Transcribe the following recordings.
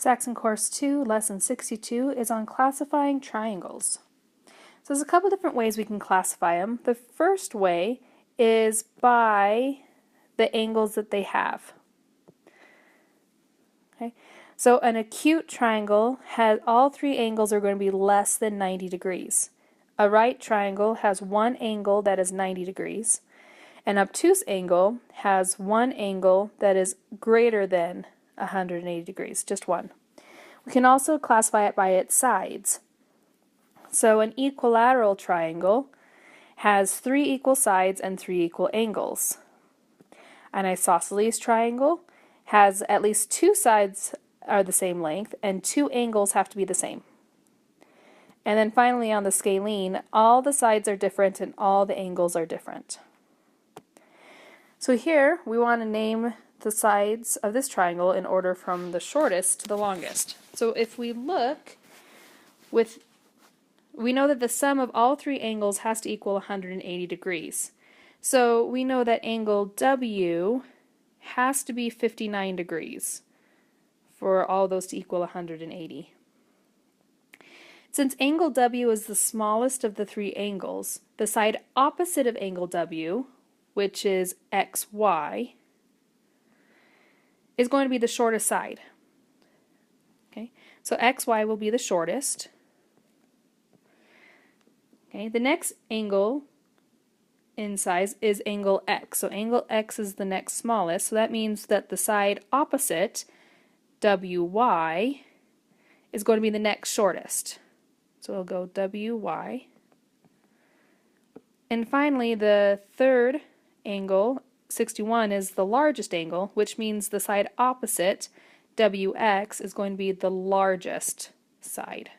Saxon Course 2, Lesson 62 is on classifying triangles. So there's a couple different ways we can classify them. The first way is by the angles that they have. Okay, so an acute triangle has all three angles are going to be less than 90 degrees. A right triangle has one angle that is 90 degrees. An obtuse angle has one angle that is greater than 180 degrees, just one. We can also classify it by its sides. So an equilateral triangle has three equal sides and three equal angles. An isosceles triangle has at least two sides are the same length and two angles have to be the same. And then finally on the scalene, all the sides are different and all the angles are different. So here we want to name the sides of this triangle in order from the shortest to the longest. So if we look, we know that the sum of all three angles has to equal 180 degrees. So we know that angle W has to be 59 degrees for all those to equal 180. Since angle W is the smallest of the three angles, the side opposite of angle W, which is XY, is going to be the shortest side. Okay, so XY will be the shortest. Okay, the next angle in size is angle X. So angle X is the next smallest, so that means that the side opposite, WY, is going to be the next shortest. So we'll go WY. And finally, the third angle, 61, is the largest angle, which means the side opposite, WX, is going to be the largest side.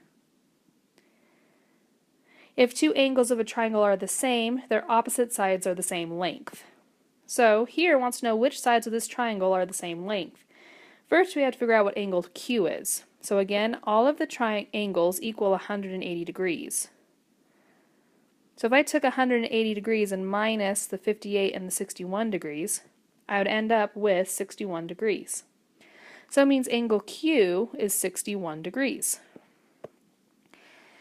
If two angles of a triangle are the same, their opposite sides are the same length. So here it wants to know which sides of this triangle are the same length. First we have to figure out what angle Q is. So again, all of the triangles equal 180 degrees. So if I took 180 degrees and minus the 58 and the 61 degrees, I would end up with 61 degrees. So it means angle Q is 61 degrees.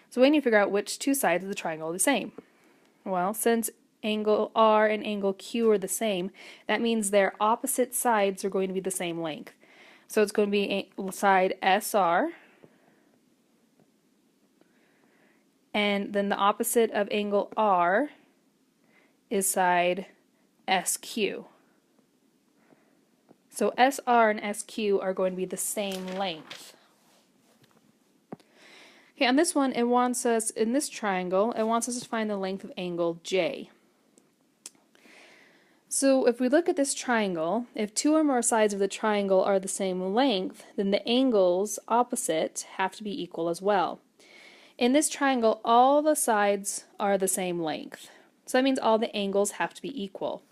So we need to figure out which two sides of the triangle are the same. Well, since angle R and angle Q are the same, that means their opposite sides are going to be the same length. So it's going to be side SR, and then the opposite of angle R is side SQ. So SR and SQ are going to be the same length. Okay, on this one, it wants us, in this triangle, it wants us to find the length of angle J. So if we look at this triangle, if two or more sides of the triangle are the same length, then the angles opposite have to be equal as well. In this triangle, all the sides are the same length. So that means all the angles have to be equal.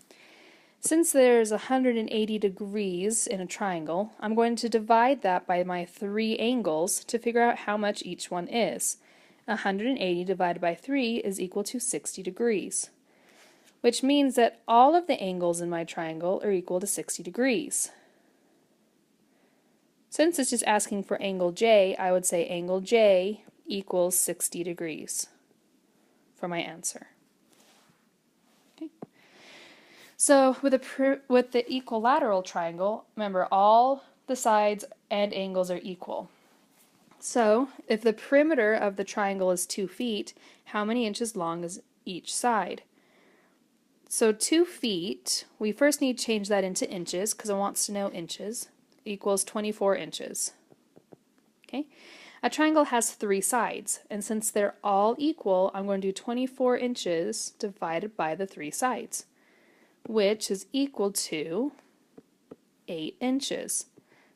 Since there's 180 degrees in a triangle, I'm going to divide that by my three angles to figure out how much each one is. 180 divided by 3 is equal to 60 degrees, which means that all of the angles in my triangle are equal to 60 degrees. Since it's just asking for angle J, I would say angle J equals 60 degrees for my answer. So with the equilateral triangle, remember all the sides and angles are equal. So if the perimeter of the triangle is 2 feet, how many inches long is each side? So 2 feet, we first need to change that into inches because it wants to know inches, equals 24 inches. Okay? A triangle has 3 sides, and since they're all equal, I'm going to do 24 inches divided by the 3 sides, which is equal to 8 inches.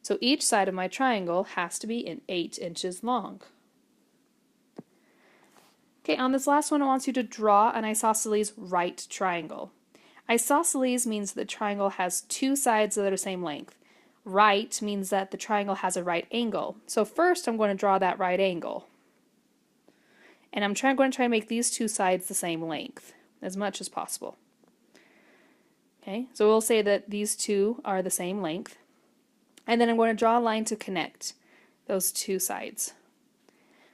So each side of my triangle has to be 8 inches long. Okay, on this last one, it wants you to draw an isosceles right triangle. Isosceles means the triangle has two sides that are the same length. Right means that the triangle has a right angle. So first I'm going to draw that right angle. And I'm going to try to make these two sides the same length as much as possible. Okay, so we'll say that these two are the same length. And then I'm going to draw a line to connect. those two sides.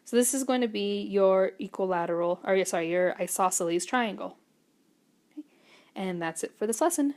So this is going to be your equilateral, or sorry, your isosceles triangle. And that's it for this lesson.